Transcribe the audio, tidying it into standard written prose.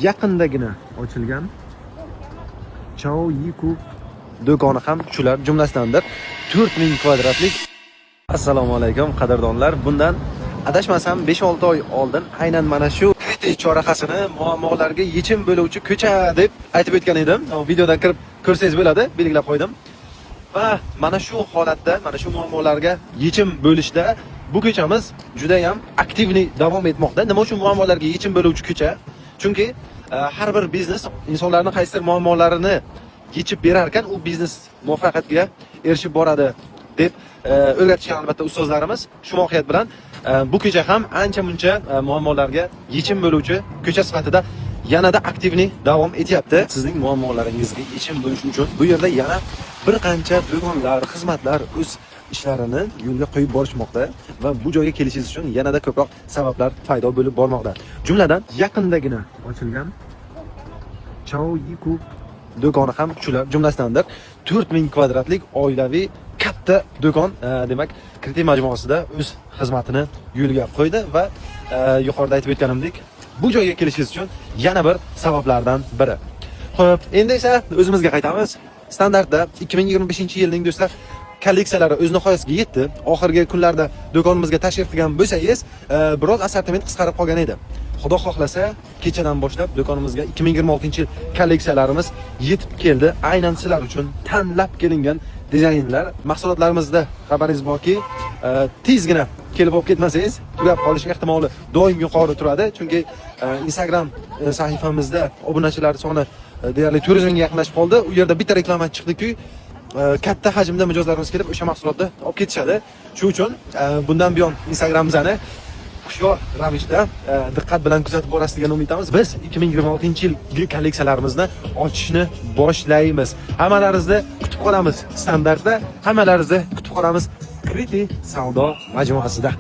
Yaqindagina ochilgan Chao Yiku do'koni ham shular jumlasidandir. 4000 kvadratlik. Assalomu alaykum qadrdonlar. Bundan adashmasam 5-6 oy oldin aynan mana shu kritik chorrahasini muammolarga yechim bo'luvchi ko'cha deb aytib o'tgan edim. Videodan kirib ko'rsangiz bo'ladi, belgilab qo'ydim. Va mana shu holatda, mana shu muammolarga yechim bo'lishda bu ko'chamiz juda ham aktivni davom etmoqda. Nima uchun muammolarga yechim bo'luvchi ko'cha? Chunki har bir biznes insonlarning qaysidir muammolarini yechib berar ekan, u biznes muvaffaqiyatga erishib boradi deb o'rgatishgan albatta ustozlarimiz. Shu mohiyat bilan bu ko'cha ham ancha-muncha muammolarga yechim bo'luvchi ko'cha sifatida yanada aktivni davom etyapti. Sizning muammolaringizga yechim bo'lish uchun bu yerda yana bir qancha do'konlar, xizmatlar o'z ishlarini yo'lga qo'yib borishmoqda va bu joyga kelishingiz uchun yanada ko'proq sabablar paydo bo'lib bormoqda. Jumladan yaqindagina ochilgan Chao Yiku do'koni ham shular jumlasidandir. 4000 kvadratlik oilaviy katta do'kon, demak, Kriti majmuasida o'z xizmatini yo'lga qo'ydi va yuqorida aytib o'tganimdek, bu joyga kelishingiz uchun yana bir sabablardan biri. Xo'p, endi esa o'zimizga qaytamiz. Standartda 2025-yilning do'stlar kolleksiyalari o'z nihoyasiga yetdi. Oxirgi kunlarda do'konimizga tashrif qilgan bo'lsangiz, biroz assortiment qisqarib qolgan edi. Xudo xohlasa, kechadan boshlab do'konimizga 2026-yil kolleksiyalarimiz yetib keldi. Aynan sizlar uchun tanlab kelingan dizaynlar. Mahsulotlarimizda xabaringiz borki, tezgina kelib olib ketmasangiz, tugab qolish ehtimoli doim yuqori turadi. Chunki Instagram sahifamizda obunachilar soni deyarli 400 mingga yaqinlashib qoldi. U yerda bitta reklama chiqdi-ku, katta hajmda mijozlarimiz kelib o'sha mahsulotni olib ketishadi. Shuning uchun bundan buyon Instagramimizni hushyor ravishda diqqat bilan kuzatib borasiz degan umidamiz. Biz 2026-yil kolleksiyalarimizni ochishni boshlaymiz. Hammalarimizni kutib qolamiz standartda, hammalarimizni kutib qolamiz Kriti savdo majmuasida.